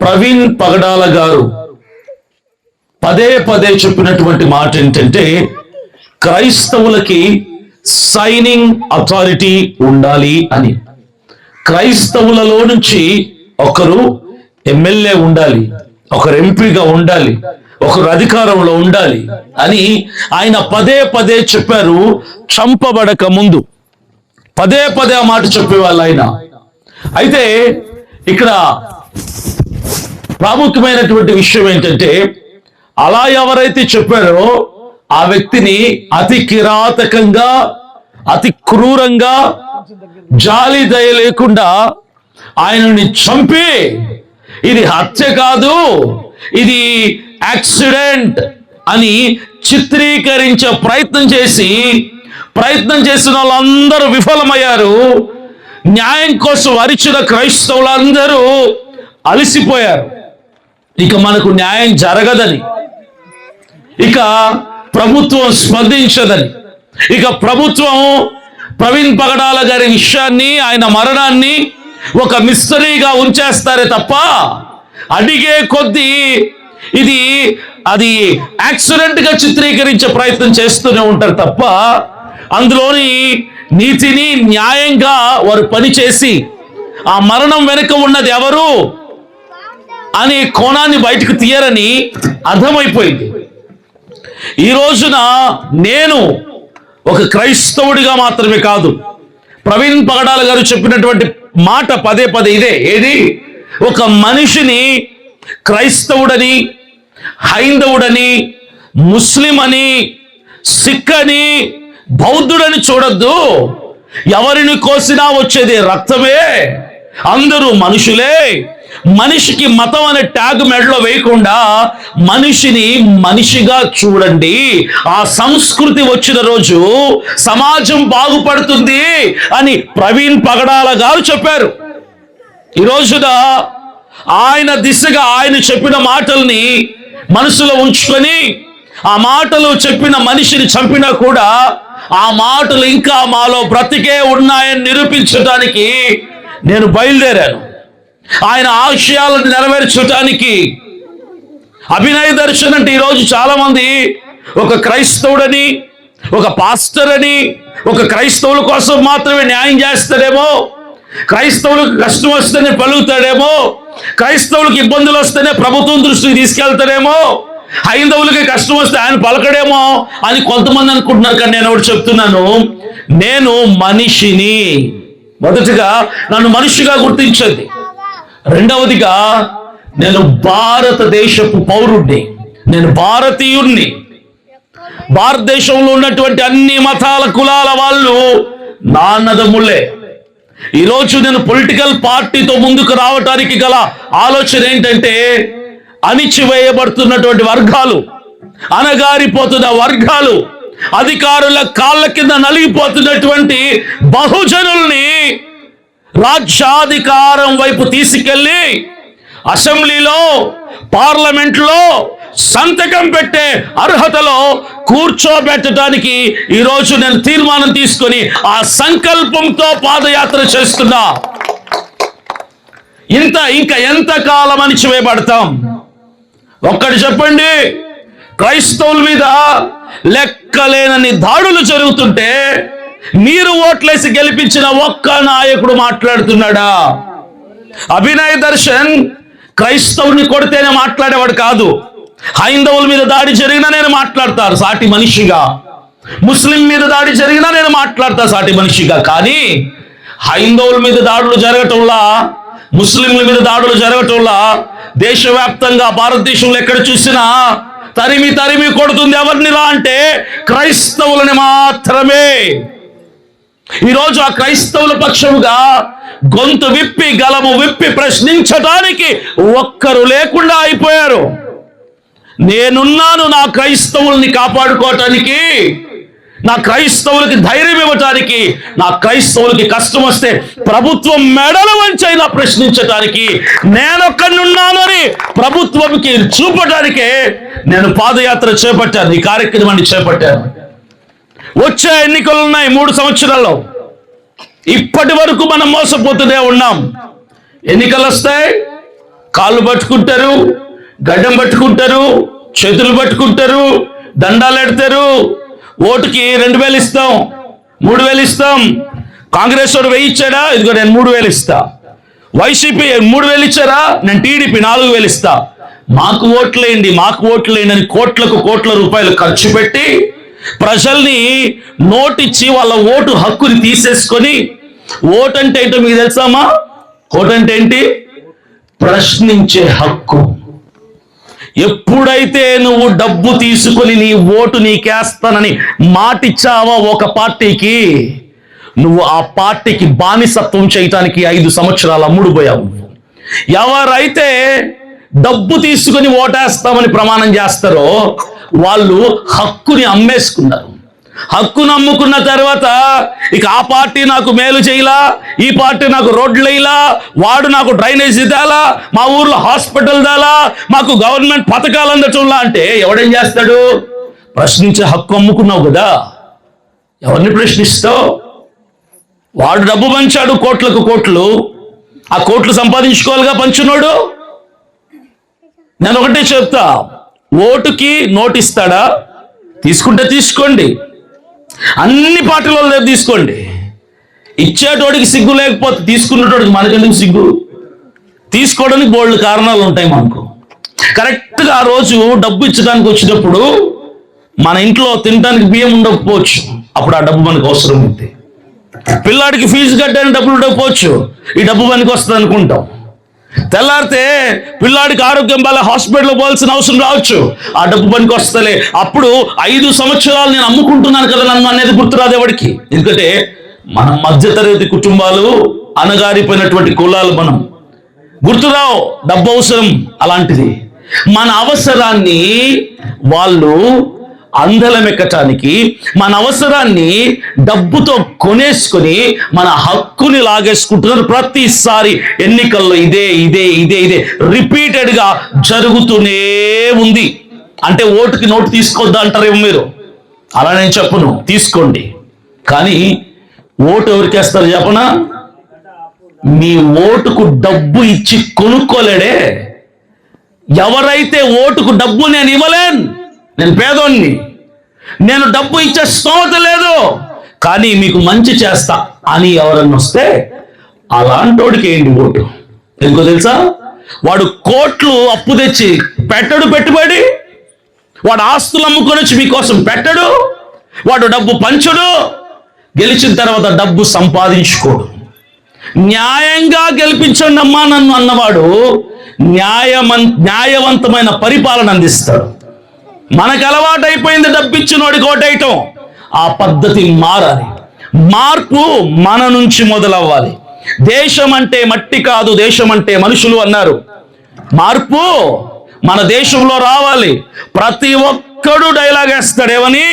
ప్రవీణ్ పగడాల గారు పదే పదే చెప్పినటువంటి మాట ఏంటంటే, క్రైస్తవులకి సైనింగ్ అథారిటీ ఉండాలి అని. క్రైస్తవులలో నుంచి ఒకరు ఎమ్మెల్యే ఉండాలి, ఒకరు ఎంపీగా ఉండాలి, ఒకరు అధికారంలో ఉండాలి అని ఆయన పదే పదే చెప్పారు. చంపబడక ముందు పదే పదే ఆ మాట చెప్పేవాళ్ళు ఆయన. అయితే ఇక్కడ ప్రాముఖ్యమైనటువంటి విషయం ఏంటంటే, అలా ఎవరైతే చెప్పారో ఆ వ్యక్తిని అతి కిరాతకంగా, అతి క్రూరంగా, జాలి దయ లేకుండా ఆయనని చంపి, ఇది హత్య కాదు, ఇది యాక్సిడెంట్ అని చిత్రీకరించే ప్రయత్నం చేసిన వాళ్ళందరూ విఫలమయ్యారు. న్యాయం కోసం అరిచిన క్రైస్తవులందరూ అలసిపోయారు. ఇక మనకు న్యాయం జరగదని, ఇక ప్రభుత్వం స్పందించదని, ఇక ప్రభుత్వం ప్రవీణ్ పగడాల గారి విషయాన్ని, ఆయన మరణాన్ని ఒక మిస్టరీగా ఉంచేస్తారే తప్ప, అడిగే కొద్దీ అది యాక్సిడెంట్ గా చిత్రీకరించే ప్రయత్నం చేస్తూనే ఉంటారు తప్ప, అందులోని నీతిని న్యాయంగా వారు పనిచేసి ఆ మరణం వెనుక ఉన్నది ఎవరు అనే కోణాన్ని బయటకు తీయరని అర్థమైపోయింది. ఈ రోజున నేను ఒక క్రైస్తవుడిగా మాత్రమే కాదు, ప్రవీణ్ పగడాల గారు చెప్పినటువంటి మాట పదే పదే ఇదే. ఏది? ఒక మనిషిని క్రైస్తవుడని, హైందవుడని, ముస్లిం అని, సిక్ అని, బౌద్ధుడని చూడొద్దు. ఎవరిని కోసినా వచ్చేది రక్తమే, అందరూ మనుషులే. మనిషికి మతం అనే ట్యాగ్ మెడలో వేయకుండా మనిషిని మనిషిగా చూడండి. ఆ సంస్కృతి వచ్చిన రోజు సమాజం బాగుపడుతుంది అని ప్రవీణ్ పగడాల గారు చెప్పారు. ఈ రోజున ఆయన దిశగా ఆయన చెప్పిన మాటల్ని మనసులో ఉంచుకొని, ఆ మాటలు చెప్పిన మనిషిని చంపినా కూడా ఆ మాటలు ఇంకా మాలో బ్రతికే ఉన్నాయని నిరూపించడానికి నేను బయలుదేరాను. ఆయన ఆశయాలను నెరవేర్చడానికి. అభినయ దర్శన్ అంటే ఈరోజు చాలా మంది ఒక క్రైస్తవుడని, ఒక పాస్టర్ అని, ఒక క్రైస్తవుల కోసం మాత్రమే న్యాయం చేస్తాడేమో, క్రైస్తవులకు కష్టం వస్తేనే పలుకుతాడేమో, క్రైస్తవులకు ఇబ్బందులు వస్తేనే ప్రభుత్వం దృష్టికి తీసుకెళ్తాడేమో, హైందవులకి కష్టం వస్తే ఆయన పలకడేమో అని కొంతమంది అనుకుంటున్నారు. కానీ నేను ఒకటి చెప్తున్నాను, నేను మనిషిని. మొదటిగా నన్ను మనిషిగా గుర్తించండి. రెండవదిగా నేను భారతదేశపు పౌరుడిని, నేను భారతీయుణ్ణి. భారతదేశంలో ఉన్నటువంటి అన్ని మతాల కులాల వాళ్ళు నా అన్నదమ్ముళ్ళే. ఈరోజు నేను పొలిటికల్ పార్టీతో ముందుకు రావటానికి గల ఆలోచన ఏంటంటే, అణిచివేయబడుతున్నటువంటి వర్గాలు, అణగారిపోతున్న వర్గాలు, అధికారుల కాళ్ళ కింద నలిగిపోతున్నటువంటి బహుజనుల్ని రాజ్యాధికారం వైపు తీసుకెళ్లి అసెంబ్లీలో, పార్లమెంట్లో సంతకం పెట్టే అర్హతలో కూర్చోబెట్టడానికి ఈరోజు నేను తీర్మానం తీసుకొని ఆ సంకల్పంతో పాదయాత్ర చేస్తున్నా. ఇంకా ఎంత కాలం అణిచివేయబడతాం? ఒక్కటి చెప్పండి, క్రైస్తవుల మీద లెక్కలేనన్ని దాడులు జరుగుతుంటే మీరు ఓట్లేసి గెలిపించిన ఒక్క నాయకుడు మాట్లాడుతున్నాడా? అభినయ దర్శన్ క్రైస్తవుని కొడితేనే మాట్లాడేవాడు కాదు. హైందవుల మీద దాడి జరిగినా నేను మాట్లాడతాను సాటి మనిషిగా, ముస్లిం మీద దాడి జరిగినా నేను మాట్లాడతా సాటి మనిషిగా. కానీ హైందవుల మీద దాడులు జరగటంలా, ముస్లింల మీద దాడులు జరగటంలా దేశవ్యాప్తంగా భారతదేశంలో ఎక్కడ చూసినా తరిమి కొడుతుంది ఎవరినిలా అంటే క్రైస్తవులని మాత్రమే. ఈరోజు ఆ క్రైస్తవుల పక్షముగా గొంతు విప్పి, గలము విప్పి ప్రశ్నించడానికి ఒక్కరు లేకుండా అయిపోయారు. నేనున్నాను నా క్రైస్తవుల్ని కాపాడుకోవటానికి, నా క్రైస్తవులకి ధైర్యం ఇవ్వటానికి, నా క్రైస్తవులకి కష్టం వస్తే ప్రభుత్వం మెడల వంచైనా ప్రశ్నించటానికి నేనొక్కడున్నాను అని ప్రభుత్వంకి చూపటానికే నేను పాదయాత్ర చేపట్టాను, ఈ కార్యక్రమాన్ని చేపట్టాను. వచ్చే ఎన్నికలు ఉన్నాయి 3 సంవత్సరాల్లో. ఇప్పటి వరకు మనం మోసపోతూనే ఉన్నాం. ఎన్నికలు వస్తాయి, కాళ్ళు పట్టుకుంటారు, గడ్డం పట్టుకుంటారు, చేతులు పట్టుకుంటారు, దండాలు ఎడతారు. ఓటుకి 2000 ఇస్తాం, 3000 ఇస్తాం. కాంగ్రెస్ వాడు 1000 ఇచ్చాడా, ఇదిగో నేను 3000 ఇస్తా. వైసీపీ 3000 ఇచ్చారా, నేను టీడీపీ 4000 ఇస్తా. మాకు ఓట్లేయండి, మాకు ఓట్లేయండి అని కోట్ల రూపాయలు ఖర్చు పెట్టి ప్రజల్ని నోటిచ్చి వాళ్ళ ఓటు హక్కుని తీసేసుకొని, ఓటు అంటే ఏంటో మీకు తెలుసామా? ఓటు అంటే ఏంటి? ప్రశ్నించే హక్కు. ఎప్పుడైతే నువ్వు డబ్బు తీసుకొని నీ ఓటు నీకేస్తానని మాటిచ్చావా ఒక పార్టీకి, నువ్వు ఆ పార్టీకి బానిసత్వం చేయటానికి 5 సంవత్సరాలు అమ్ముడుపోయావు. ఎవరైతే డబ్బు తీసుకుని ఓటేస్తామని ప్రమాణం చేస్తారో వాళ్ళు హక్కుని అమ్మేసుకున్నారు. హక్కును అమ్ముకున్న తర్వాత ఇక ఆ పార్టీ నాకు మేలు చేయలా, ఈ పార్టీ నాకు రోడ్లు వేయలా, వాడు నాకు డ్రైనేజ్ దాలా, మా ఊర్లో హాస్పిటల్ దాలా, మాకు గవర్నమెంట్ పథకాలు అందటంలా అంటే ఎవడేం చేస్తాడు? ప్రశ్నించే హక్కు అమ్ముకున్నావు కదా, ఎవరిని ప్రశ్నిస్తావు? వాడు డబ్బు పంచాడు కోట్లకు కోట్లు, ఆ కోట్లు సంపాదించుకోవాలిగా పంచున్నాడు. నేను ఒకటే చెప్తా, ఓటుకి నోటిస్తాడా? తీసుకుంటే తీసుకోండి, అన్ని పార్టీలలో తీసుకోండి. ఇచ్చేటోడికి సిగ్గు లేకపోతే తీసుకునేటోడికి మనకెందుకు సిగ్గు? తీసుకోవడానికి బోల్డ్ కారణాలు ఉంటాయి మనకు. కరెక్ట్గా ఆ రోజు డబ్బు ఇచ్చడానికి వచ్చినప్పుడు మన ఇంట్లో తినడానికి బియ్యం ఉండకపోవచ్చు, అప్పుడు ఆ డబ్బు మనకు అవసరం ఉంది. పిల్లాడికి ఫీజు కట్టడానికి డబ్బులు ఉండకపోవచ్చు, ఈ డబ్బు మనకి వస్తుంది అనుకుంటాం. తెల్లారితే పిల్లాడికి ఆరోగ్యం బాగా హాస్పిటల్ పోవాల్సిన అవసరం రావచ్చు, ఆ డబ్బు పనికి వస్తలే. అప్పుడు 5 సంవత్సరాలు నేను అమ్ముకుంటున్నాను కదా నన్ను అనేది గుర్తురాదు ఎవరికి. ఎందుకంటే మనం మధ్యతరగతి కుటుంబాలు, అణగారిపోయినటువంటి కులాలు, మనం గుర్తురావు డబ్బు అవసరం. అలాంటిది మన అవసరాన్ని వాళ్ళు అందలం ఎక్కటానికి, మన అవసరాన్ని డబ్బుతో కొనేసుకొని మన హక్కుని లాగేసుకుంటున్నారు. ప్రతిసారి ఎన్నికల్లో ఇదే ఇదే ఇదే ఇదే రిపీటెడ్గా జరుగుతూనే ఉంది. అంటే ఓటుకి నోటు తీసుకోవద్దా అంటారేమో మీరు. అలా నేను చెప్పను, తీసుకోండి. కానీ ఓటు ఎవరికి వేస్తారు చెప్పనా? మీ ఓటుకు డబ్బు ఇచ్చి కొనుక్కోలేడే. ఎవరైతే ఓటుకు డబ్బు నేను ఇవ్వలేను, నేను పేదోన్ని, నేను డబ్బు ఇచ్చే స్తోమత లేదు, కానీ మీకు మంచి చేస్తా అని ఎవరన్నా వస్తే అలాంటోడికి ఏంటి ఓటు? ఎందుకో తెలుసా? వాడు కోట్లు అప్పు తెచ్చి పెట్టడు పెట్టుబడి, వాడు ఆస్తులు అమ్ముకొని వచ్చి మీకోసం పెట్టడు, వాడు డబ్బు పంచడు, గెలిచిన తర్వాత డబ్బు సంపాదించుకోడు. న్యాయంగా గెలిపించండి అమ్మా నన్ను అన్నవాడు న్యాయవంతమైన పరిపాలన అందిస్తాడు. మనకు అలవాటైపోయింది డబ్బిచ్చినోడికి ఓటేయటం. ఆ పద్ధతి మారాలి. మార్పు మన నుంచి మొదలవ్వాలి. దేశం అంటే మట్టి కాదు, దేశం అంటే మనుషులు అన్నారు. మార్పు మన దేశంలో రావాలి. ప్రతి ఒక్కడు డైలాగ్ వేస్తాడేమని,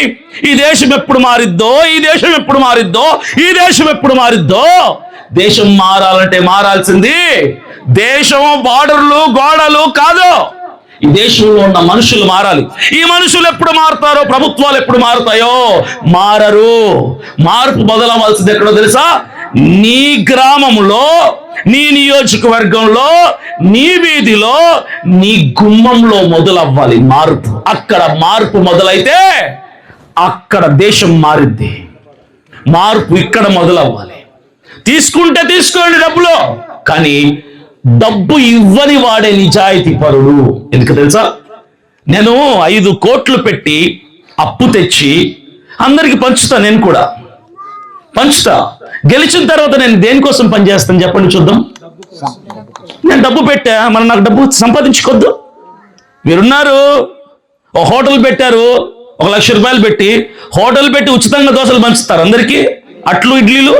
ఈ దేశం ఎప్పుడు మారిద్దో, ఈ దేశం ఎప్పుడు మారిద్దో, ఈ దేశం ఎప్పుడు మారిద్దో. దేశం మారాలంటే మారాల్సింది దేశం బార్డర్లు గోడలు కాదు, ఈ దేశంలో ఉన్న మనుషులు మారాలి. ఈ మనుషులు ఎప్పుడు మారుతారో, ప్రభుత్వాలు ఎప్పుడు మారుతాయో మారరు. మార్పు మొదలవలసింది ఎక్కడో తెలుసా? నీ గ్రామంలో, నీ నియోజకవర్గంలో, నీ వీధిలో, నీ గుమ్మంలో మొదలవ్వాలి మార్పు. అక్కడ మార్పు మొదలైతే అక్కడ దేశం మారిద్ది. మార్పు ఇక్కడ మొదలవ్వాలి. తీసుకుంటే తీసుకోండి డబ్బులో, కానీ డబ్బు ఇవ్వని వాడే నిజాయితీ పరుడు. ఎందుకు తెలుసా? నేను 5 కోట్లు పెట్టి అప్పు తెచ్చి అందరికి పంచుతా, నేను కూడా పంచుతా. గెలిచిన తర్వాత నేను దేనికోసం పనిచేస్తాను చెప్పండి చూద్దాం. నేను డబ్బు పెట్టా, మరి నాకు డబ్బు సంపాదించుకోద్దు. మీరున్నారు, ఒక హోటల్ పెట్టారు, 1 లక్ష రూపాయలు పెట్టి హోటల్ పెట్టి ఉచితంగా దోశలు పంచుతారు అందరికీ, అట్లు ఇడ్లీలు,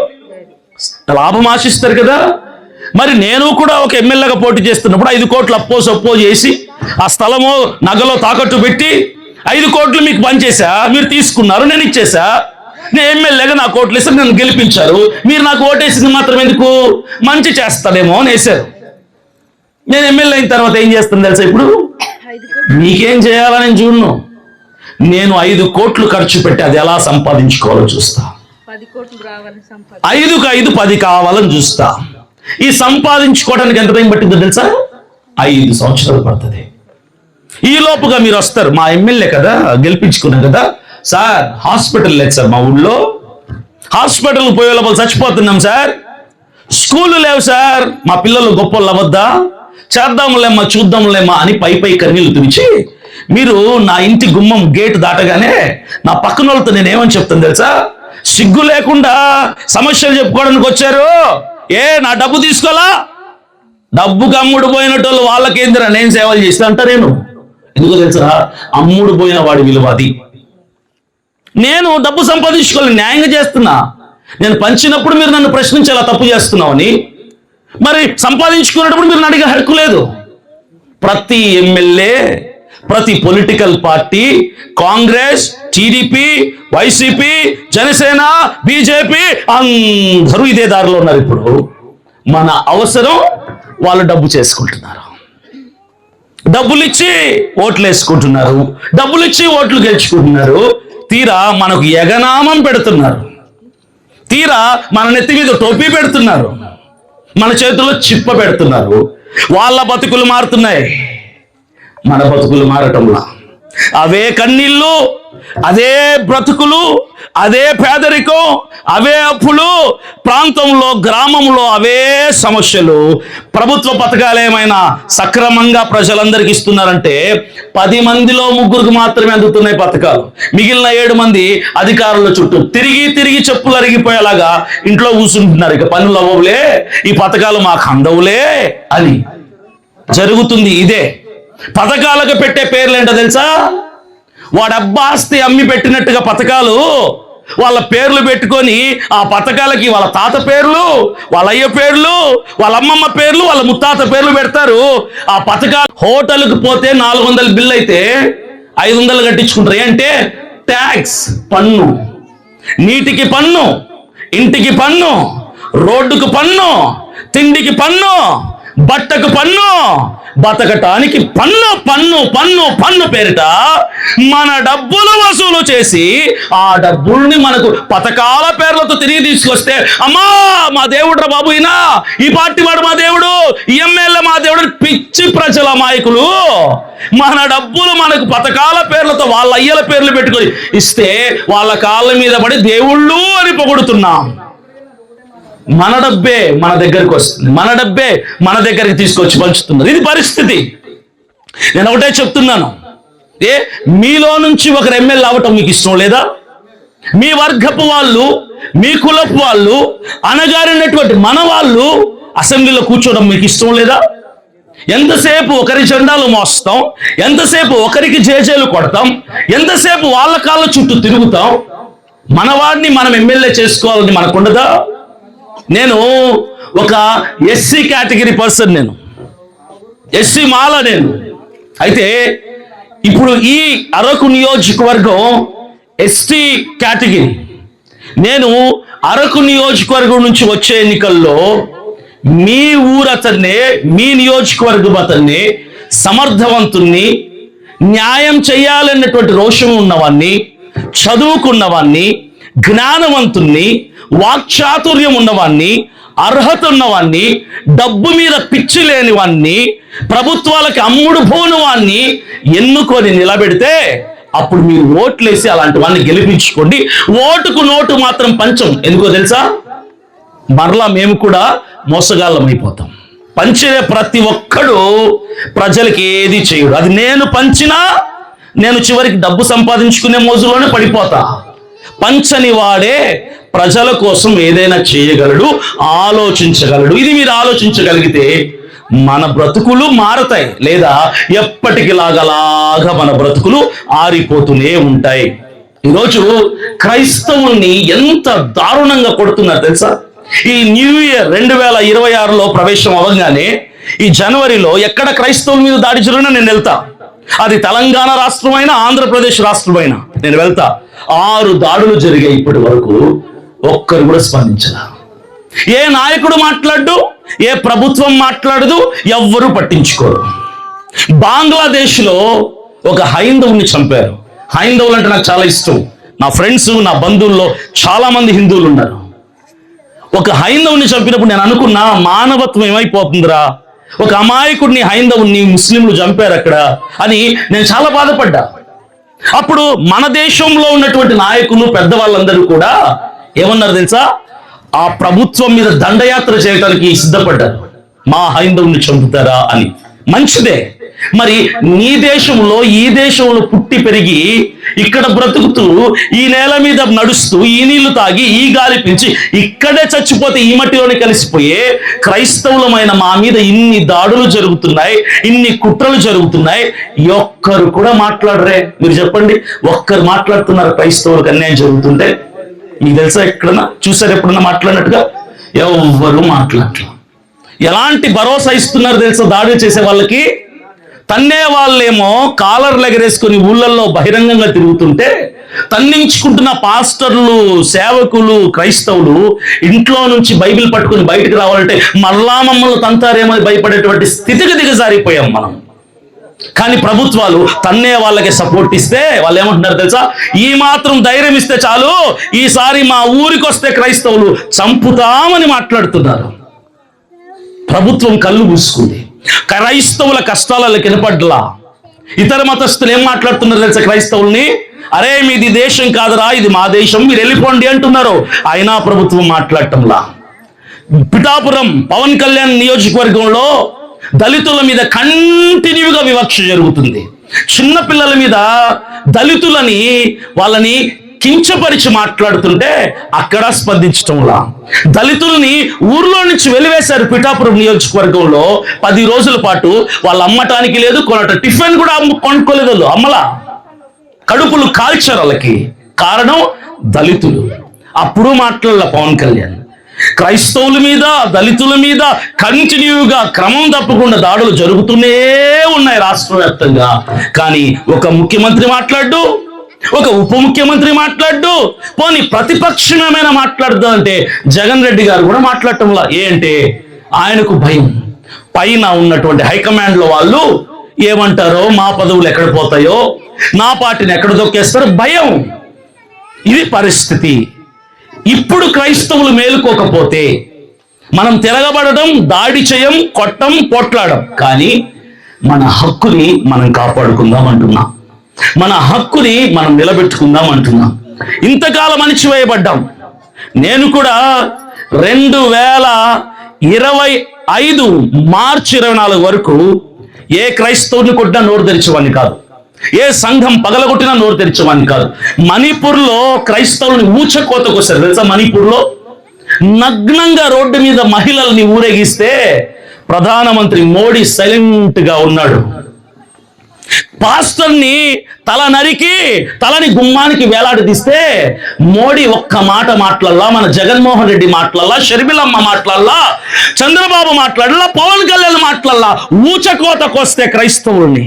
లాభం ఆశిస్తారు కదా. మరి నేను కూడా ఒక ఎమ్మెల్యేగా పోటీ చేస్తున్నప్పుడు 5 కోట్లు అప్పో చేసి ఆ స్థలము నగలో తాకట్టు పెట్టి 5 కోట్లు మీకు పనిచేసా, మీరు తీసుకున్నారు, నేను ఇచ్చేసా. నేను ఎమ్మెల్యేగా నా కోట్లు వేసి నన్ను గెలిపించారు. మీరు నాకు ఓటేసింది మాత్రం ఎందుకు? మంచి చేస్తాడేమో అని వేశారు. నేను ఎమ్మెల్యే అయిన తర్వాత ఏం చేస్తాను తెలుసా? ఇప్పుడు మీకేం చేయాలని చూడను, నేను 5 కోట్లు ఖర్చు పెట్టి అది ఎలా సంపాదించుకోవాలో చూస్తా. 5కు 5 10 కావాలని చూస్తా. ఈ సంపాదించుకోవడానికి ఎంత టైం పట్టిందో తెలుసా? 5 సంవత్సరాలు పడుతుంది. ఈ లోపుగా మీరు వస్తారు, మా ఎమ్మెల్యే కదా గెలిపించుకున్నాం కదా సార్, హాస్పిటల్ లేదు సార్ మా ఊళ్ళో, హాస్పిటల్ పోయే లోపల చచ్చిపోతున్నాం సార్, స్కూళ్ళు లేవు సార్, మా పిల్లలు గొప్పలు అవ్వద్దా, చేద్దాంలేమ్మా చూద్దాంలేమ్మా అని పై కన్నీళ్లు తుడిచి మీరు నా ఇంటి గుమ్మం గేట్ దాటగానే నా పక్కన వాళ్ళతో నేనేమని చెప్తాను తెలుసా, సిగ్గు లేకుండా సమస్యలు చెప్పుకోవడానికి వచ్చారు, నా డబ్బు తీసుకోవాలా, డబ్బుకి అమ్ముడు పోయినట్టు వాళ్ళు వాళ్ళకేందిరా నేను సేవలు చేస్తా అంటా. నేను ఎందుకో తెలుసా, అమ్ముడు పోయిన వాడి విలువ అది. నేను డబ్బు సంపాదించుకోవాలి, న్యాయంగా చేస్తున్నా, నేను పంచినప్పుడు మీరు నన్ను ప్రశ్నించేలా తప్పు చేస్తున్నావని, మరి సంపాదించుకునేటప్పుడు మీరు అడిగే హక్కు లేదు. ప్రతి ఎమ్మెల్యే, ప్రతి political party, Congress, TDP, YCP, Janasena, BJP అందరూ ఇదే దారిలో ఉన్నారు. ఇప్పుడు మన అవసరం వాళ్ళు డబ్బు చేసుకుంటున్నారు, డబ్బులు ఇచ్చి ఓట్లు వేసుకుంటున్నారు, డబ్బులు ఇచ్చి ఓట్లు గెలుచుకుంటున్నారు. తీరా మనకు ఎగనామం పెడుతున్నారు, తీరా మన నెత్తి మీద టోపీ పెడుతున్నారు, మన చేతుల్లో చిప్ప పెడుతున్నారు. వాళ్ళ బతుకులు మారుతున్నాయి, మన బతుకులు మారటంలా. అవే కన్నీళ్ళు, అదే బ్రతుకులు, అదే పేదరికం, అవే అప్పులు, ప్రాంతంలో గ్రామంలో అవే సమస్యలు. ప్రభుత్వ పథకాలు ఏమైనా సక్రమంగా ప్రజలందరికీ ఇస్తున్నారంటే 10 మందిలో 3 మాత్రమే అందుతున్నాయి పథకాలు. మిగిలిన 7 మంది అధికారుల చుట్టూ తిరిగి చెప్పులు అరిగిపోయేలాగా ఇంట్లో కూర్చుంటున్నారు. ఇక పనులు అవ్వవులే, ఈ పథకాలు మాకు అందవులే అని జరుగుతుంది. ఇదే పథకాలకు పెట్టే పేర్లు ఏంటో తెలుసా, వాడబ్బా ఆస్తి అమ్మి పెట్టినట్టుగా పథకాలు వాళ్ళ పేర్లు పెట్టుకొని ఆ పథకాలకి వాళ్ళ తాత పేర్లు, వాళ్ళ అయ్య పేర్లు, వాళ్ళ అమ్మమ్మ పేర్లు, వాళ్ళ ముత్తాత పేర్లు పెడతారు. ఆ పథకాలు హోటల్కి పోతే 400 బిల్లు అయితే 500 కట్టించుకుంటారు. ఏంటంటే ట్యాక్స్, పన్ను, నీటికి పన్ను, ఇంటికి పన్ను, రోడ్డుకు పన్ను, తిండికి పన్ను, బట్టకు పన్ను, బతకటానికి పన్ను పన్ను పన్ను పన్ను పేరిట మన డబ్బులు వసూలు చేసి ఆ డబ్బుల్ని మనకు పథకాల పేర్లతో తిరిగి తీసుకొస్తే, అమ్మా మా దేవుడు బాబు, అయినా ఈ పార్టీ వాడు మా దేవుడు, ఈ ఎమ్మెల్యే మా దేవుడు, పిచ్చి ప్రజల నాయకులు మన డబ్బులు మనకు పథకాల పేర్లతో వాళ్ళ అయ్యల పేర్లు పెట్టుకొని ఇస్తే వాళ్ళ కాళ్ళ మీద పడి దేవుళ్ళు అని పొగుడుతున్నాం. మన డబ్బే మన దగ్గరికి వస్తుంది, మన డబ్బే మన దగ్గరికి తీసుకొచ్చి పంచుతున్నారు. ఇది పరిస్థితి. నేను ఒకటే చెప్తున్నాను, మీలో నుంచి ఒకరు ఎమ్మెల్యే అవ్వటం మీకు ఇష్టం లేదా? మీ వర్గపు వాళ్ళు, మీ కులపు వాళ్ళు, అనగారినటువంటి మన వాళ్ళు అసెంబ్లీలో కూర్చోవడం మీకు ఇష్టం లేదా? ఎంతసేపు ఒకరి జెండాలు మోస్తాం, ఎంతసేపు ఒకరికి జేజేలు కొడతాం, ఎంతసేపు వాళ్ళ కాళ్ళ చుట్టూ తిరుగుతాం. మనవాడిని మనం ఎమ్మెల్యే చేసుకోవాలని మనకుండదా? నేను ఒక ఎస్సీ కేటగిరీ పర్సన్, నేను ఎస్సీ మాల. నేను అయితే ఇప్పుడు ఈ అరకు నియోజకవర్గం ఎస్టీ కేటగిరీ. నేను అరకు నియోజకవర్గం నుంచి వచ్చే ఎన్నికల్లో మీ ఊరతన్నే, మీ నియోజకవర్గం అతన్ని సమర్థవంతుణ్ణి, న్యాయం చేయాలన్నటువంటి రోషం ఉన్నవాన్ని, చదువుకున్నవాన్ని, జ్ఞానవంతుణ్ణి, వాక్చాతుర్యం ఉన్నవాన్ని, అర్హత ఉన్నవాన్ని, డబ్బు మీద పిచ్చి లేని వాన్ని, ప్రభుత్వాలకి అమ్ముడు పోని వాన్ని ఎన్నుకొని నిలబెడితే అప్పుడు మీరు ఓట్లేసి అలాంటి వాడిని గెలిపించుకోండి. ఓటుకు నోటు మాత్రం పంచం. ఎందుకో తెలుసా, మరలా మేము కూడా మోసగాళ్ళం అయిపోతాం. పంచే ప్రతి ఒక్కడు ప్రజలకి ఏది చేయడు. అది నేను పంచినా నేను చివరికి డబ్బు సంపాదించుకునే మోజులోనే పడిపోతా. పంచని వాడే ప్రజల కోసం ఏదైనా చేయగలడు, ఆలోచించగలడు. ఇది మీరు ఆలోచించగలిగితే మన బ్రతుకులు మారతాయి, లేదా ఎప్పటికిలాగలాగా మన బ్రతుకులు ఆరిపోతూనే ఉంటాయి. ఈరోజు క్రైస్తవుల్ని ఎంత దారుణంగా కొడుతున్నారు తెలుసా? ఈ న్యూ ఇయర్ 2026లో ప్రవేశం అవ్వగానే ఈ జనవరిలో ఎక్కడ క్రైస్తవుల మీద దాడి జరిగినా నేను వెళ్తా. అది తెలంగాణ రాష్ట్రమైనా, ఆంధ్రప్రదేశ్ రాష్ట్రమైనా నేను వెళ్తా. 6 దాడులు జరిగాయి ఇప్పటి వరకు, ఒక్కరు కూడా స్పందించలా. ఏ నాయకుడు మాట్లాడు, ఏ ప్రభుత్వం మాట్లాడదు, ఎవ్వరూ పట్టించుకోరు. బంగ్లాదేశ్లో ఒక హైందవుని చంపారు. హైందవులు అంటే నాకు చాలా ఇష్టం. నా ఫ్రెండ్స్, నా బంధువుల్లో చాలా మంది హిందువులు ఉన్నారు. ఒక హైందవుని చంపినప్పుడు నేను అనుకున్నా, మానవత్వం ఏమైపోతుందిరా, ఒక అమాయకుడిని హైందవుని ముస్లింలు చంపారు అక్కడ అని నేను చాలా బాధపడ్డా. అప్పుడు మన దేశంలో ఉన్నటువంటి నాయకులు పెద్దవాళ్ళందరూ కూడా ఏమన్నారు తెలుసా? ఆ ప్రభుత్వం మీద దండయాత్ర చేయడానికి సిద్ధపడ్డారు. మా హైందవుని చంపుతారా అని. మంచిదే. మరి నీ దేశంలో, ఈ దేశంలో పుట్టి పెరిగి ఇక్కడ బ్రతుకుతూ, ఈ నేల మీద నడుస్తూ, ఈ నీళ్లు తాగి, ఈ గాలి పీల్చి ఇక్కడే చచ్చిపోతే ఈ మట్టిలోనే కలిసిపోయే క్రైస్తవులమైన మా మీద ఇన్ని దాడులు జరుగుతున్నాయి, ఇన్ని కుట్రలు జరుగుతున్నాయి, ఒక్కరు కూడా మాట్లాడరే. మీరు చెప్పండి, ఒక్కరు మాట్లాడుతున్నారు క్రైస్తవులకు అన్యాయం జరుగుతుంటే? మీకు తెలుసా? ఎక్కడన్నా చూసారు ఎప్పుడన్నా మాట్లాడినట్టుగా? ఎవ్వరూ మాట్లాడరు. ఎలాంటి భరోసా ఇస్తున్నారు తెలుసా దాడులు చేసే వాళ్ళకి? తన్నే వాళ్ళేమో కాలర్లు ఎగరేసుకొని ఊళ్ళల్లో బహిరంగంగా తిరుగుతుంటే, తన్నించుకుంటున్న పాస్టర్లు, సేవకులు, క్రైస్తవులు ఇంట్లో నుంచి బైబిల్ పట్టుకుని బయటకు రావాలంటే మళ్ళా మమ్మల్ని తంతారేమో భయపడేటువంటి స్థితికి దిగజారిపోయాం మనం. కానీ ప్రభుత్వాలు తన్నే వాళ్ళకి సపోర్ట్ ఇస్తే వాళ్ళు ఏమంటున్నారు తెలుసా? ఈ మాత్రం ధైర్యం ఇస్తే చాలు, ఈసారి మా ఊరికి వస్తే క్రైస్తవులు చంపుతామని మాట్లాడుతున్నారు. ప్రభుత్వం కళ్ళు మూసుకుంది. క్రైస్తవుల కష్టాలలో కనపడ్లా. ఇతర మతస్థులు ఏం మాట్లాడుతున్నారు తెలుసా క్రైస్తవుల్ని? అరే మీది దేశం కాదురా, ఇది మా దేశం, మీరు వెళ్ళిపోండి అంటున్నారు. అయినా ప్రభుత్వం మాట్లాడటంలా. పిఠాపురం పవన్ కళ్యాణ్ నియోజకవర్గంలో దళితుల మీద కంటిన్యూగా వివక్ష జరుగుతుంది. చిన్న పిల్లల మీద దళితులని, వాళ్ళని కించపరిచి మాట్లాడుతుంటే అక్కడ స్పందించటంలా. దళితుల్ని ఊర్లో నుంచి వెలివేశారు. పిఠాపురం నియోజకవర్గంలో 10 రోజుల పాటు వాళ్ళు అమ్మటానికి లేదు, కొనట టిఫిన్ కూడా కొనుక్కోలేదు. వాళ్ళు అమ్మలా, కడుపులు కాల్చారు వాళ్ళకి. కారణం దళితులు. అప్పుడు మాట్లాడాల పవన్ కళ్యాణ్. క్రైస్తవుల మీద, దళితుల మీద కంటిన్యూగా క్రమం తప్పకుండా దాడులు జరుగుతూనే ఉన్నాయి రాష్ట్ర వ్యాప్తంగా. కానీ ఒక ముఖ్యమంత్రి మాట్లాడు, ఒక ఉప ముఖ్యమంత్రి మాట్లాడు, పోనీ ప్రతిపక్షం ఏమైనా మాట్లాడుతూ అంటే జగన్ రెడ్డి గారు కూడా మాట్లాడటంలా. ఏంటంటే ఆయనకు భయం. పైన ఉన్నటువంటి హైకమాండ్ లో వాళ్ళు ఏమంటారో, మా పదవులు ఎక్కడ పోతాయో, నా పార్టీని ఎక్కడ దొక్కేస్తారో భయం. ఇది పరిస్థితి. ఇప్పుడు క్రైస్తవులు మేలుకోకపోతే మనం తిరగబడడం, దాడి చేయం, కొట్టం, పోట్లాడం. కానీ మన హక్కుని మనం కాపాడుకుందాం అంటున్నాం. మన హక్కుని మనం నిలబెట్టుకుందాం అంటున్నాం. ఇంతకాలం అణిచివేయబడ్డాం. నేను కూడా 2025 మార్చి 24 వరకు ఏ క్రైస్తవుని కొట్టినా నోరు తెరిచేవాడిని కాదు, ఏ సంఘం పగలగొట్టినా నోరు తెరిచేవాడిని కాదు. మణిపూర్లో క్రైస్తవుని ఊచకోతకు వస్తారు తెలుసా? మణిపూర్లో నగ్నంగా రోడ్డు మీద మహిళల్ని ఊరేగిస్తే ప్రధానమంత్రి మోడీ సైలెంట్ గా ఉన్నాడు. పాస్టర్ని తల నరికి తలని గుమ్మానికి వేలాడదీస్తే మోడీ ఒక్క మాట మాట్లాడలా, మన జగన్మోహన్ రెడ్డి మాట్లాడలా, షర్మిలమ్మ మాట్లాడలా, చంద్రబాబు మాట్లాడలా, పవన్ కళ్యాణ్ మాట్లాడలా. ఊచకోతకొస్తే క్రైస్తవుల్ని.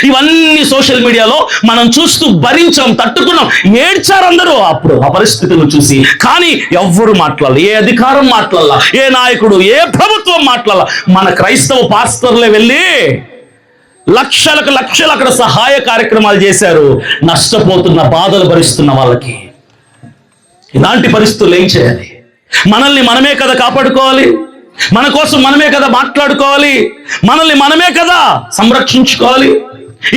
ఇవన్నీ సోషల్ మీడియాలో మనం చూస్తూ భరించాం, తట్టుకున్నాం, ఏడ్చారు అందరూ అప్పుడు ఆ పరిస్థితులను చూసి. కానీ ఎవ్వరు మాట్లాడాలి, ఏ అధికారం మాట్లాడాల, ఏ నాయకుడు, ఏ ప్రభుత్వం మాట్లాడాల. మన క్రైస్తవ పాస్టర్లే వెళ్ళి లక్షలకు లక్షలు అక్కడ సహాయ కార్యక్రమాలు చేశారు. నష్టపోతున్న, బాధలు భరిస్తున్న వాళ్ళకి. ఇలాంటి పరిస్థితులు ఏం చేయాలి? మనల్ని మనమే కదా కాపాడుకోవాలి, మన కోసం మనమే కదా మాట్లాడుకోవాలి, మనల్ని మనమే కదా సంరక్షించుకోవాలి.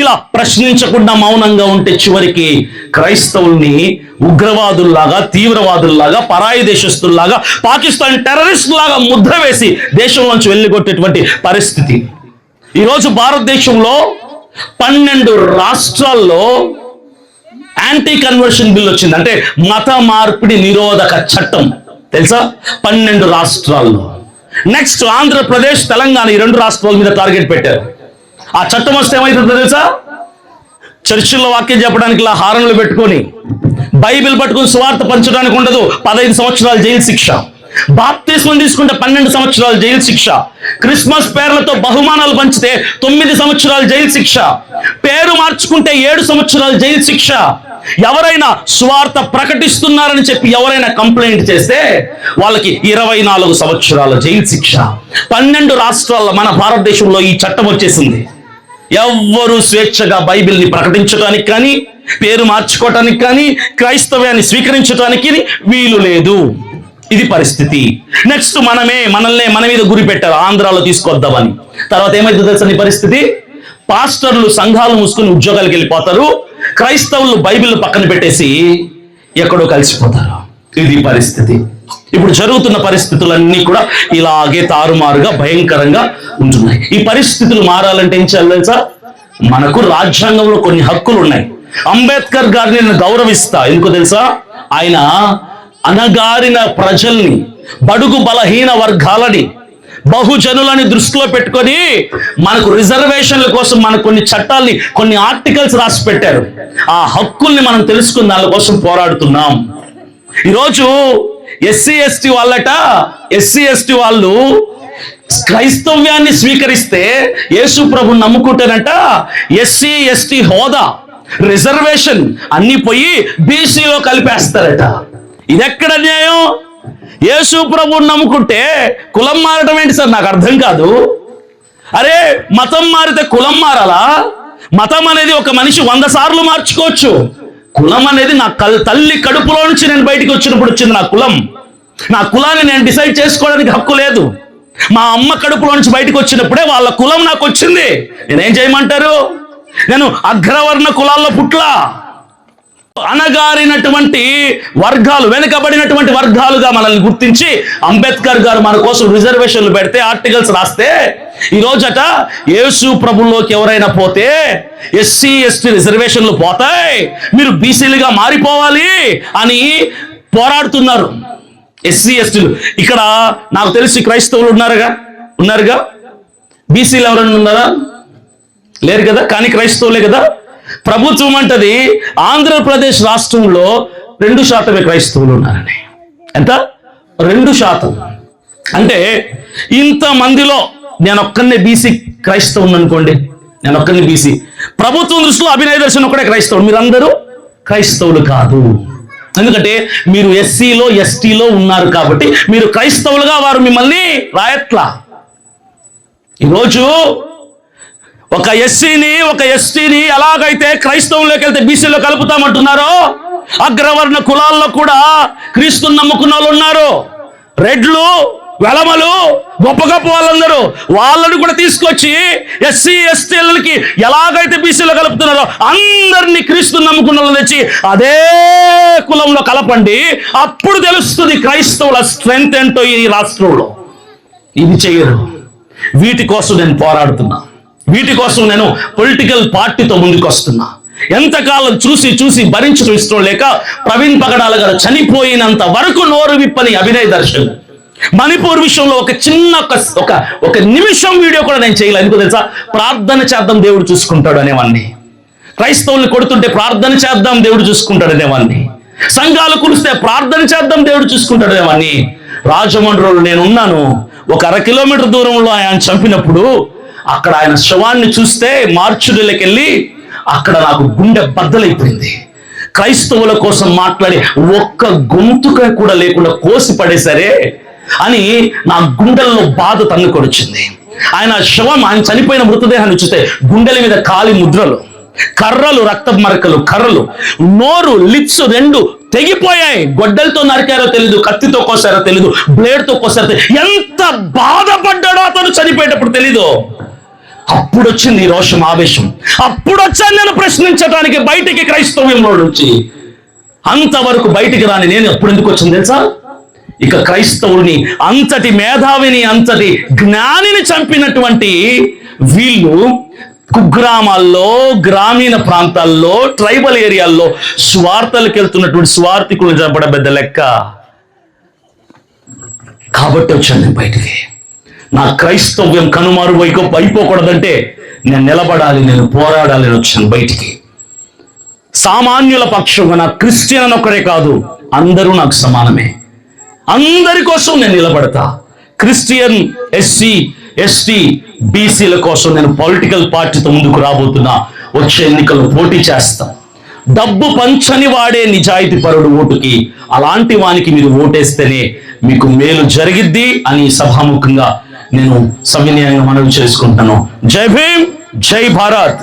ఇలా ప్రశ్నించకుండా మౌనంగా ఉంటే చివరికి క్రైస్తవుల్ని ఉగ్రవాదుల్లాగా, తీవ్రవాదుల్లాగా, పరాయి దేశస్తుల్లాగా, పాకిస్తాన్ టెర్రరిస్టులాగా ముద్ర వేసి దేశంలోంచి వెళ్ళికొట్టేటువంటి పరిస్థితి. ఈరోజు భారతదేశంలో 12 రాష్ట్రాల్లో యాంటీ కన్వర్షన్ బిల్ వచ్చింది. అంటే మత మార్పిడి నిరోధక చట్టం. తెలుసా? 12 రాష్ట్రాల్లో. నెక్స్ట్ ఆంధ్రప్రదేశ్, తెలంగాణ, ఈ 2 రాష్ట్రాల మీద టార్గెట్ పెట్టారు. ఆ చట్టం వస్తే ఏమవుతుందో తెలుసా? చర్చిల్లో వాక్యం చెప్పడానికి ఇలా హారన్లు పెట్టుకొని, బైబిల్ పట్టుకుని సువార్త పంచడానికి ఉండదు, 15 సంవత్సరాలు జైలు శిక్ష. బాప్తిస్మం తీసుకుంటే 12 సంవత్సరాలు జైలు శిక్ష. క్రిస్మస్ పేర్లతో బహుమానాలు పంచితే 9 సంవత్సరాలు జైలు శిక్ష. పేరు మార్చుకుంటే 7 సంవత్సరాలు జైలు శిక్ష. ఎవరైనా స్వార్థ ప్రకటిస్తున్నారని చెప్పి ఎవరైనా కంప్లైంట్ చేస్తే వాళ్ళకి 24 సంవత్సరాల జైలు శిక్ష. 12 రాష్ట్రాల్లో మన భారతదేశంలో ఈ చట్టం వచ్చేసింది. ఎవ్వరూ స్వేచ్ఛగా బైబిల్ని ప్రకటించడానికి కానీ, పేరు మార్చుకోవటానికి కానీ, క్రైస్తవ్యాన్ని స్వీకరించడానికి వీలు లేదు. ఇది పరిస్థితి. నెక్స్ట్ మనల్నే మన మీద గురి పెట్టారు, ఆంధ్రాలో తీసుకొద్దామని. తర్వాత ఏమైందో తెలుసా నీ పరిస్థితి? పాస్టర్లు సంఘాలు మూసుకుని ఉద్యోగాలకు వెళ్ళిపోతారు, క్రైస్తవులు బైబిల్ పక్కన పెట్టేసి ఎక్కడో కలిసిపోతారు. ఇది పరిస్థితి. ఇప్పుడు జరుగుతున్న పరిస్థితులన్నీ కూడా ఇలాగే తారుమారుగా భయంకరంగా ఉంటున్నాయి. ఈ పరిస్థితులు మారాలంటే ఏం చేయాలి తెలుసా? మనకు రాజ్యాంగంలో కొన్ని హక్కులు ఉన్నాయి. అంబేద్కర్ గారిని నేను గౌరవిస్తా. ఎందుకో తెలుసా? ఆయన అణగారిన ప్రజల్ని, బడుగు బలహీన వర్గాలని, బహుజనులని దృష్టిలో పెట్టుకొని మనకు రిజర్వేషన్ల కోసం మనకు కొన్ని చట్టాల్ని, కొన్ని ఆర్టికల్స్ రాసి పెట్టారు. ఆ హక్కుల్ని మనం తెలుసుకుని దాని కోసం పోరాడుతున్నాం. ఈరోజు ఎస్సీ ఎస్టీ వాళ్ళు క్రైస్తవ్యాన్ని స్వీకరిస్తే, యేసు ప్రభుని నమ్ముకుంటేనంట ఎస్సీ ఎస్టీ హోదా, రిజర్వేషన్ అన్ని పోయి బీసీలో కలిపేస్తారట. ఇదెక్కడ న్యాయం? యేసు ప్రభుని నమ్ముకుంటే కులం మారడం ఏంటి సార్? నాకు అర్థం కాదు. అరే, మతం మారితే కులం మారాలా? మతం అనేది ఒక మనిషి 100 సార్లు మార్చుకోవచ్చు. కులం అనేది నా తల్లి కడుపులో నుంచి నేను బయటికి వచ్చినప్పుడు వచ్చింది నా కులం. నా కులాన్ని నేను డిసైడ్ చేసుకోవడానికి హక్కు లేదు. మా అమ్మ కడుపులో నుంచి బయటకు వచ్చినప్పుడే వాళ్ళ కులం నాకు వచ్చింది. నేనేం చేయమంటారు? నేను అగ్రవర్ణ కులాల్లో పుట్లా. అణగారినటువంటి వర్గాలు, వెనుకబడినటువంటి వర్గాలుగా మనల్ని గుర్తించి అంబేద్కర్ గారు మన కోసం రిజర్వేషన్లు పెడితే, ఆర్టికల్స్ రాస్తే, ఈ రోజట యేసు ప్రభులోకి ఎవరైనా పోతే ఎస్సీ ఎస్టీ రిజర్వేషన్లు పోతాయి, మీరు బీసీలుగా మారిపోవాలి అని పోరాడుతున్నారు ఎస్సీ ఎస్టీలు. ఇక్కడ నాకు తెలిసి క్రైస్తవులు ఉన్నారుగా. బీసీలు ఎవరైనా ఉన్నారా? లేరు కదా. కానీ క్రైస్తవులే కదా. ప్రభుత్వం అంటది ఆంధ్రప్రదేశ్ రాష్ట్రంలో 2% క్రైస్తవులు ఉన్నారని. ఎంత? 2%. అంటే ఇంతమందిలో నేను ఒక్కనే బీసీ క్రైస్తవుని అనుకోండి, నేను ఒక్కనే బీసీ. ప్రభుత్వం దృష్టిలో అభినయ దర్శన్ ఒక్కడే క్రైస్తవుడు, మీరందరూ క్రైస్తవులు కాదు. ఎందుకంటే మీరు ఎస్సీలో ఎస్టీలో ఉన్నారు కాబట్టి మీరు క్రైస్తవులుగా వారు మిమ్మల్ని రాయట్లా. ఈరోజు ఒక ఎస్సీని, ఒక ఎస్టీని ఎలాగైతే క్రైస్తవంలోకి వెళ్తే బీసీలో కలుపుతామంటున్నారో, అగ్రవర్ణ కులాల్లో కూడా క్రీస్తుని నమ్ముకున్న వాళ్ళు ఉన్నారు. రెడ్లు, వెలమలు, గొప్ప గొప్ప వాళ్ళని కూడా తీసుకొచ్చి ఎస్సీ ఎస్టీలకి ఎలాగైతే బీసీలో కలుపుతున్నారో అందరినీ క్రీస్తుని నమ్ముకున్న వాళ్ళని తెచ్చి అదే కులంలో కలపండి. అప్పుడు తెలుస్తుంది క్రైస్తవుల స్ట్రెంగ్త్ ఏంటో ఈ రాష్ట్రంలో. ఇది చేయరు. వీటి కోసం నేను పోరాడుతున్నా. వీటి కోసం నేను పొలిటికల్ పార్టీతో ముందుకు వస్తున్నా. ఎంతకాలం చూసి భరించడం ఇష్టం లేక ప్రవీణ్ పగడాల గారు చనిపోయినంత వరకు నోరు విప్పని అభినయ్ దర్శన్ మణిపూర్ విషయంలో ఒక చిన్న ఒక నిమిషం వీడియో కూడా నేను చేయలేదు. ఎందుకు తెలుసా? ప్రార్థన చేద్దాం దేవుడు చూసుకుంటాడు అనేవాడిని. క్రైస్తవుల్ని కొడుతుంటే ప్రార్థన చేద్దాం దేవుడు చూసుకుంటాడు అనేవాడిని. సంఘాలు కురిస్తే ప్రార్థన చేద్దాం దేవుడు చూసుకుంటాడు అనేవాడిని. రాజమండ్రిలో నేను ఉన్నాను. ఒక 1/2 కిలోమీటర్ దూరంలో ఆయన చంపినప్పుడు అక్కడ ఆయన శవాన్ని చూస్తే మార్చుడిలోకి వెళ్ళి అక్కడ నాకు గుండె బద్దలైపోయింది. క్రైస్తవుల కోసం మాట్లాడి ఒక్క గొంతుక కూడా లేకుండా కోసి పడేసరే అని నా గుండెల్లో బాధ తన్నుకొచ్చింది. ఆయన శవం, ఆయన చనిపోయిన మృతదేహాన్ని చూస్తే గుండెల మీద కాలి ముద్రలు, కర్రలు, రక్త మరకలు, కర్రలు, నోరు, లిప్స్ 2 తెగిపోయాయి. గొడ్డలతో నరికారో తెలీదు, కత్తితో కోసారో తెలీదు, బ్లేడ్తో కోసారో. ఎంత బాధపడ్డాడో అతను చనిపోయేటప్పుడు తెలీదు. అప్పుడు వచ్చింది ఈ రోషం, ఆవేశం. అప్పుడు వచ్చాను నేను ప్రశ్నించడానికి బయటికి, క్రైస్తవ్యంలో నుంచి. అంతవరకు బయటికి రాని నేను ఎప్పుడు ఎందుకు వచ్చింది తెలుసా? ఇక క్రైస్తవుని, అంతటి మేధావిని, అంతటి జ్ఞానిని చంపినటువంటి వీళ్ళు కుగ్రామాల్లో, గ్రామీణ ప్రాంతాల్లో, ట్రైబల్ ఏరియాల్లో స్వార్థలకు వెళ్తున్నటువంటి స్వార్థికులను చంపడం పెద్ద లెక్క. కాబట్టి వచ్చాను నేను బయటికి. నా క్రైస్తవ్యం కనుమారు అయిపోకూడదంటే నేను నిలబడాలి, నేను పోరాడాలి అని వచ్చాను బయటికి. సామాన్యుల పక్షంగా నా క్రిస్టియన్ అని ఒక్కడే కాదు, అందరూ నాకు సమానమే. అందరి కోసం నేను నిలబడతా. క్రిస్టియన్, ఎస్సీ, ఎస్టీ, బీసీల కోసం నేను పొలిటికల్ పార్టీతో ముందుకు రాబోతున్నా. వచ్చే ఎన్నికల్లో పోటీ చేస్తాం. డబ్బు పంచని వాడే నిజాయితీ పరుడు ఓటుకి, అలాంటి వానికి మీరు ఓటేస్తేనే మీకు మేలు జరిగిద్ది అని సభాముఖంగా నేను సవినయంగా మనవి చేసుకుంటాను. జై భీమ్, జై భారత్.